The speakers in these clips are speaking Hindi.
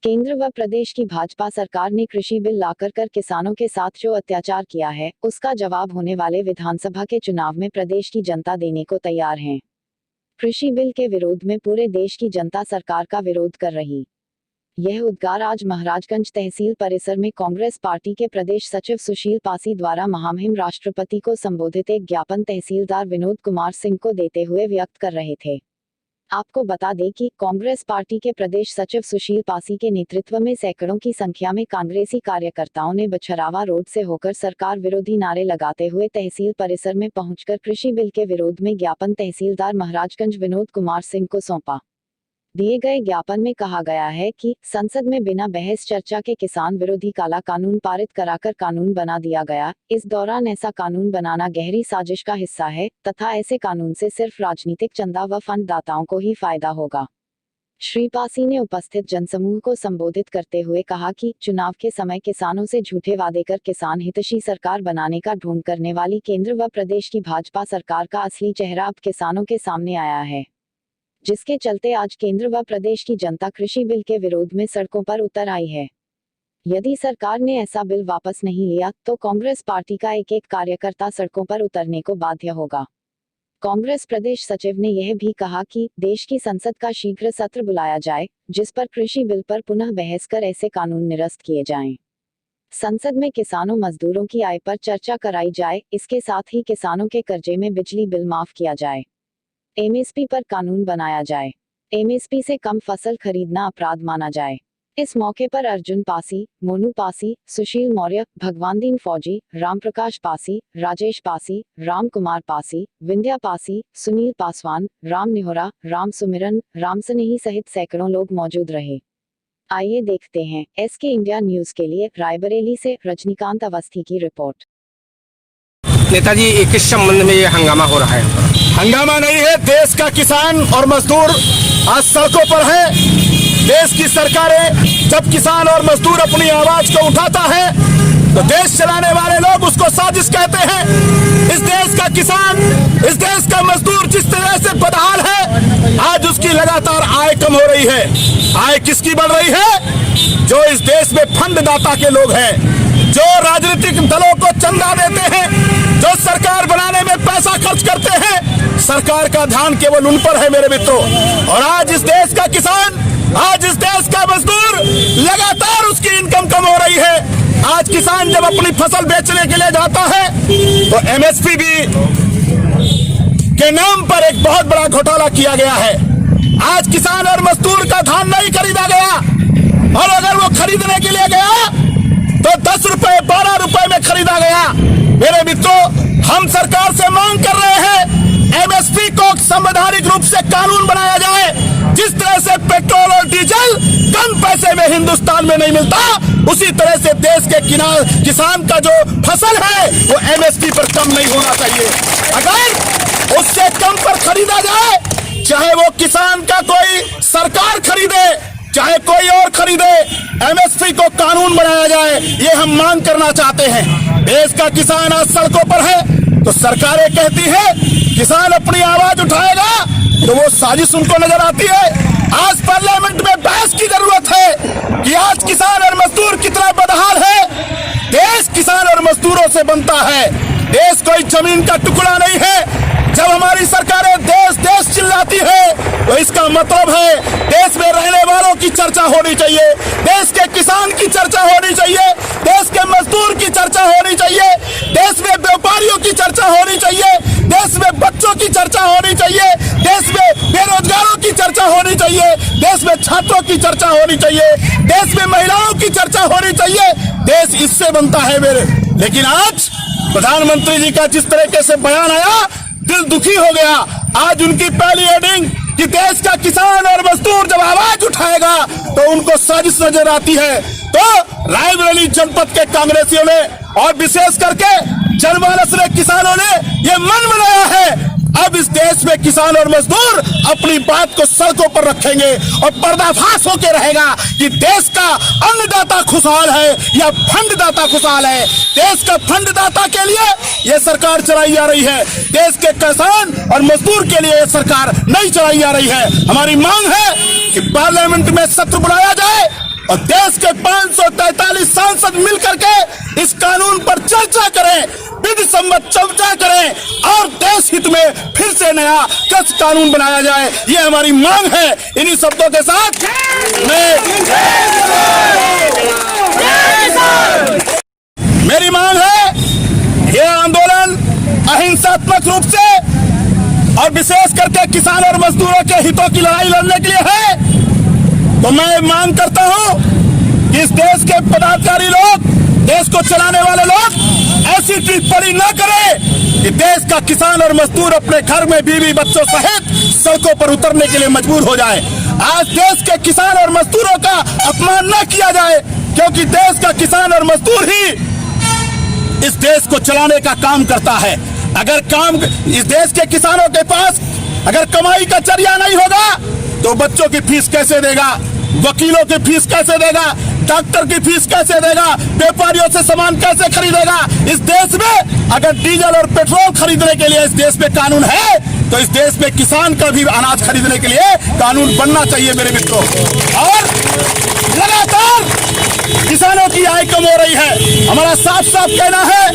केंद्र व प्रदेश की भाजपा सरकार ने कृषि बिल लाकर कर किसानों के साथ जो अत्याचार किया है, उसका जवाब होने वाले विधानसभा के चुनाव में प्रदेश की जनता देने को तैयार है। कृषि बिल के विरोध में पूरे देश की जनता सरकार का विरोध कर रही। यह उद्गार आज महाराजगंज तहसील परिसर में कांग्रेस पार्टी के प्रदेश सचिव सुशील पासी द्वारा महामहिम राष्ट्रपति को संबोधित एक ज्ञापन तहसीलदार विनोद कुमार सिंह को देते हुए व्यक्त कर रहे थे। आपको बता दें कि कांग्रेस पार्टी के प्रदेश सचिव सुशील पासी के नेतृत्व में सैकड़ों की संख्या में कांग्रेसी कार्यकर्ताओं ने बछरावा रोड से होकर सरकार विरोधी नारे लगाते हुए तहसील परिसर में पहुंचकर कृषि बिल के विरोध में ज्ञापन तहसीलदार महाराजगंज विनोद कुमार सिंह को सौंपा। दिए गए ज्ञापन में कहा गया है कि संसद में बिना बहस चर्चा के किसान विरोधी काला कानून पारित कराकर कानून बना दिया गया। इस दौरान ऐसा कानून बनाना गहरी साजिश का हिस्सा है तथा ऐसे कानून से सिर्फ राजनीतिक चंदा व फंड दाताओं को ही फायदा होगा। श्री पासी ने उपस्थित जनसमूह को संबोधित करते हुए कहा कि चुनाव के समय किसानों से झूठे वादे कर किसान हितैषी सरकार बनाने का ढोंग करने वाली केंद्र व प्रदेश की भाजपा सरकार का असली चेहरा अब किसानों के सामने आया है, जिसके चलते आज केंद्र व प्रदेश की जनता कृषि बिल के विरोध में सड़कों पर उतर आई है। यदि सरकार ने ऐसा बिल वापस नहीं लिया तो कांग्रेस पार्टी का एक एक कार्यकर्ता सड़कों पर उतरने को बाध्य होगा। कांग्रेस प्रदेश सचिव ने यह भी कहा कि देश की संसद का शीघ्र सत्र बुलाया जाए, जिस पर कृषि बिल पर पुनः बहस कर ऐसे कानून निरस्त किए जाएं। संसद में किसानों मजदूरों की आय पर चर्चा कराई जाए। इसके साथ ही किसानों के कर्जे में बिजली बिल माफ किया जाए। एमएसपी पर कानून बनाया जाए। एमएसपी से कम फसल खरीदना अपराध माना जाए। इस मौके पर अर्जुन पासी, मोनू पासी, सुशील मौर्य, भगवानदीन फौजी, रामप्रकाश पासी, राजेश पासी, राम कुमार पासी, विंध्या पासी, सुनील पासवान, राम निहोरा, राम सुमिरन, राम स्नेही सहित सैकड़ों लोग मौजूद रहे। आइए देखते हैं एसके इंडिया न्यूज के लिए रायबरेली से रजनीकांत अवस्थी की रिपोर्ट। नेताजी, किस संबंध में ये हंगामा हो रहा है? हंगामा नहीं है, देश का किसान और मजदूर आज सड़कों पर है। देश की सरकारें जब किसान और मजदूर अपनी आवाज को उठाता है तो देश चलाने वाले लोग उसको साजिश कहते हैं। इस देश का किसान, इस देश का मजदूर जिस तरह से बदहाल है, आज उसकी लगातार आय कम हो रही है। आय किसकी बढ़ रही है? जो इस देश में फंड दाता के लोग हैं, जो राजनीतिक दलों को चंदा देते हैं, जो सरकार बनाने में पैसा खर्च करते हैं। सरकार का ध्यान केवल उन पर है मेरे मित्रों। और आज इस देश का किसान, आज इस देश का मजदूर, लगातार उसकी इनकम कम हो रही है। आज किसान जब अपनी फसल बेचने के लिए जाता है तो एमएसपी भी के नाम पर एक बहुत बड़ा घोटाला किया गया है। आज किसान और मजदूर का धान नहीं खरीदा गया, और अगर वो खरीदने के लिए गया तो 10 रुपए 12 रुपए में खरीदा गया। मेरे मित्रों, हम सरकार से मांग कर रहे हैं एमएसपी को संवैधानिक रूप से कानून बनाया जाए। जिस तरह से पेट्रोल और डीजल कम पैसे में हिंदुस्तान में नहीं मिलता, उसी तरह से देश के किसान का जो फसल है वो एमएसपी पर कम नहीं होना चाहिए। अगर उससे कम पर खरीदा जाए, चाहे वो किसान का कोई सरकार खरीदे, चाहे कोई और खरीदे, एमएसपी को कानून बनाया जाए, ये हम मांग करना चाहते हैं। देश का किसान आज सड़कों पर है तो सरकारें कहती है किसान अपनी आवाज उठाएगा तो वो साजिश उनको नजर आती है। आज पार्लियामेंट में बहस की जरूरत है कि आज किसान और मजदूर कितना बदहाल है। देश किसान और मजदूरों से बनता है, देश कोई जमीन का टुकड़ा नहीं है। जब हमारी सरकारें देश देश चिल्लाती है तो इसका मतलब है देश में रहने वालों की चर्चा होनी चाहिए, देश के किसान की चर्चा होनी चाहिए, देश के मजदूर की चर्चा होनी चाहिए, देश में व्यापारियों की चर्चा होनी चाहिए, देश में बच्चों की चर्चा होनी चाहिए, देश में बेरोजगारों की चर्चा होनी चाहिए, देश में छात्रों की चर्चा होनी चाहिए, देश में महिलाओं की चर्चा होनी चाहिए। देश इससे बनता है मेरे। लेकिन आज प्रधानमंत्री जी का जिस तरीके से बयान आया, दिल दुखी हो गया। आज उनकी पहली हेडिंग कि देश का किसान और मजदूर जब आवाज उठाएगा तो उनको साजिश नजर आती है। तो रायबरेली जनपद के कांग्रेसियों ने और विशेष करके जनमानस ने, किसानों ने ये मन बनाया है अब इस देश में किसान और मजदूर अपनी बात को सड़कों पर रखेंगे और पर्दाफाश होकर रहेगा कि देश का अन्नदाता खुशहाल है या फंडदाता खुशहाल है। देश का फंडदाता के लिए ये सरकार चलाई जा रही है, देश के किसान और मजदूर के लिए ये सरकार नहीं चलाई जा रही है। हमारी मांग है कि पार्लियामेंट में सत्र बुलाया जाए, और देश के 543 सांसद मिलकर के इस कानून पर चर्चा करें, विधि सम्मत चर्चा करें और देश हित में फिर से नया कृषि कानून बनाया जाए। ये हमारी मांग है। इन्हीं शब्दों के साथ मेरी मांग है, यह आंदोलन अहिंसात्मक रूप से और विशेष करके किसान और मजदूरों के हितों की लड़ाई लड़ने के लिए है। तो मैं मांग करता हूं कि इस देश के पदाधिकारी लोग, देश को चलाने वाले लोग ऐसी टिप्पणी न करें कि देश का किसान और मजदूर अपने घर में बीवी बच्चों सहित सड़कों पर उतरने के लिए मजबूर हो जाए। आज देश के किसान और मजदूरों का अपमान न किया जाए, क्योंकि देश का किसान और मजदूर ही इस देश को चलाने का काम करता है। अगर काम इस देश के किसानों के पास अगर कमाई का जरिया नहीं होगा तो बच्चों की फीस कैसे देगा, वकीलों की फीस कैसे देगा, डॉक्टर की फीस कैसे देगा, व्यापारियों से सामान कैसे खरीदेगा। इस देश में अगर डीजल और पेट्रोल खरीदने के लिए इस देश में कानून है तो इस देश में किसान का भी अनाज खरीदने के लिए कानून बनना चाहिए मेरे मित्रों। और लगातार किसानों की आय कम हो रही है। हमारा साफ साफ कहना है,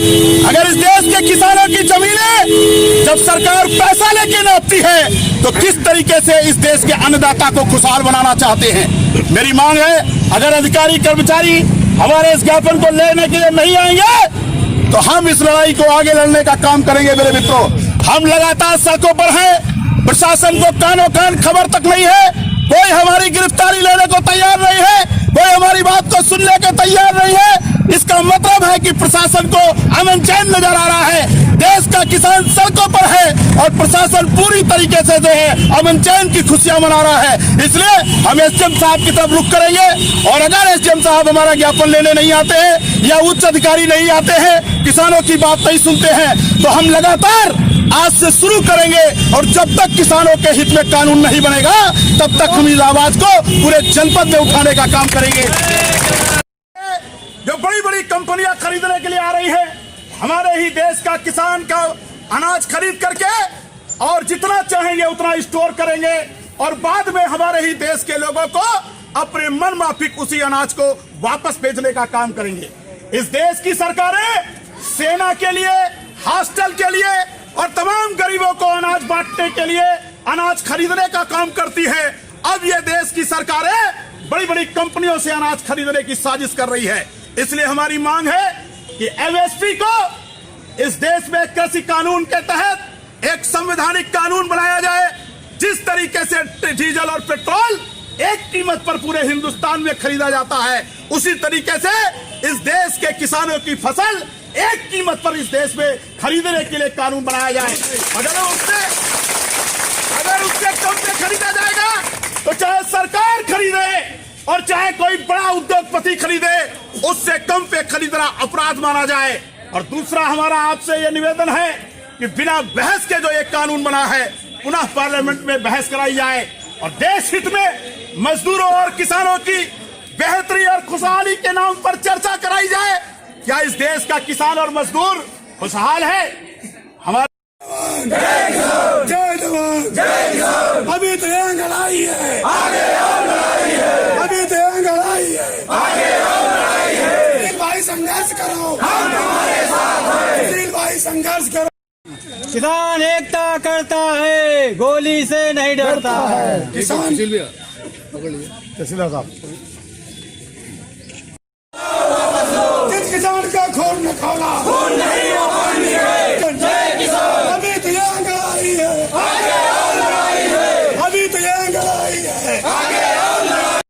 अगर इस देश के किसानों की जमीनें जब सरकार पैसा लेके नापती है तो किस तरीके से इस देश के अन्नदाता को खुशहाल बनाना चाहते हैं। मेरी मांग है, अगर अधिकारी कर्मचारी हमारे इस ज्ञापन को लेने के लिए नहीं आएंगे तो हम इस लड़ाई को आगे लड़ने का काम करेंगे मेरे मित्रों। हम लगातार सड़कों पर हैं, प्रशासन को कानों कान खबर तक नहीं है, कोई हमारी गिरफ्तारी लेने को तैयार नहीं है, कोई हमारी बात को सुनने को तैयार नहीं है। इसका मतलब है कि प्रशासन को अमन चैन नजर आ रहा है। देश का किसान सड़कों पर है और प्रशासन पूरी तरीके से जो है अमन चैन की खुशियां मना रहा है। इसलिए हम एसडीएम साहब की तरफ रुख करेंगे और अगर एसडीएम साहब हमारा ज्ञापन लेने नहीं आते हैं या उच्च अधिकारी नहीं आते हैं, किसानों की बात नहीं सुनते हैं, तो हम लगातार आज से शुरू करेंगे और जब तक किसानों के हित में कानून नहीं बनेगा तब तक हम इस आवाज को पूरे जनपद में उठाने का काम करेंगे। जो बड़ी बड़ी कंपनियां खरीदने के लिए आ रही है, हमारे ही देश का किसान का अनाज खरीद करके और जितना चाहेंगे उतना स्टोर करेंगे और बाद में हमारे ही देश के लोगों को अपने मन माफिक उसी अनाज को वापस भेजने का काम करेंगे। इस देश की सरकारें सेना के लिए, हॉस्टल के लिए और तमाम गरीबों को अनाज बांटने के लिए अनाज खरीदने का काम करती है। अब ये देश की सरकारें बड़ी बड़ी कंपनियों से अनाज खरीदने की साजिश कर रही है। इसलिए हमारी मांग है कि एमएसपी को इस देश में कृषि कानून के तहत एक संवैधानिक कानून बनाया जाए, जिस तरीके से डीजल और पेट्रोल एक कीमत पर पूरे हिंदुस्तान में खरीदा जाता है, उसी तरीके से इस देश के किसानों की फसल एक कीमत पर इस देश में खरीदने के लिए कानून बनाया जाए। अगर उससे कम में खरीदा जाएगा तो चाहे सरकार खरीदे और चाहे कोई बड़ा उद्योगपति खरीदे, उससे कम पे खरीदना अपराध माना जाए। और दूसरा हमारा आपसे यह निवेदन है कि बिना बहस के जो एक कानून बना है पुनः पार्लियामेंट में बहस कराई जाए और देश हित में मजदूरों और किसानों की बेहतरी और खुशहाली के नाम पर चर्चा कराई जाए। क्या इस देश का किसान और मजदूर खुशहाल है? हमारा जय जवान जय किसान। अभी तो यह लड़ाई है, आगे और लड़ाई है। अभी तो यह लड़ाई है, आगे और लड़ाई है। दिल भाई संघर्ष करो, हम तुम्हारे साथ हैं। दिल भाई संघर्ष करो। किसान एकता करता है, गोली से नहीं डरता है। किसान जिस किसान का खून न खौला, खून नहीं हो पानी है। जय किसान। अभी तो यह लड़ाई है, आगे और लड़ाई है। अभी तो यह लड़ाई है, आगे और लड़ाई।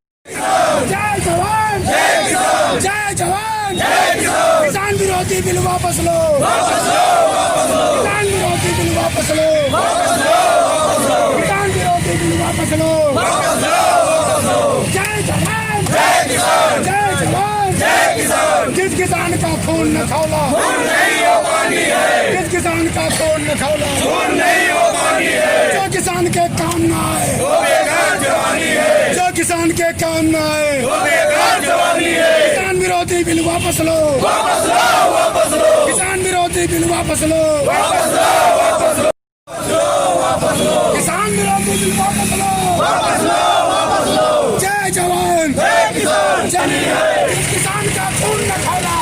जय जवान जय किसान। जय जवान जय किसान। किसान विरोधी बिल वापस लो, वापस लो, वापस लो। किसान विरोधी बिल वापस लो, वापस लो, वापस लो। किसान विरोधी बिल वापस लो, वापस लो, वापस लो। जय जवान जय किसान। जय जवान जय किसान। जिस किसान का खून न खौला, खून नहीं हो पानी है। जिस किसान का खून न खौला, खून नहीं हो पानी है। जो किसान के काम न आए, वो बेकार जवानी है। जो किसान के काम न आए, वो बेकार जवानी है। किसान विरोधी बिल वापस लो, वापस लो, वापस लो। किसान विरोधी बिल वापस लो, वापस लो, वापस लो, वापस लो। किसान विरोधी बिल वापस लो, वापस लो, वापस लो। जय जवान जय किसान। किसान का खून न खौला,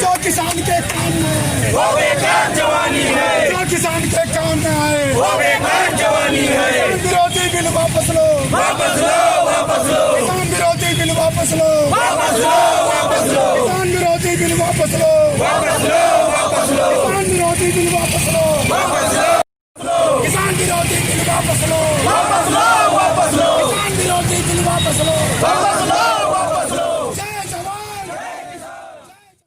जो किसान के काम में आए, जो किसान के काम में आए, किसान विरोधी बिल वापस लो, किसान विरोधी बिल वापस लो, किसान विरोधी बिल वापस लो, किसान विरोधी बिल वापस लो, किसान विरोधी बिल वापस लो, किसान विरोधी बिल वापस लो।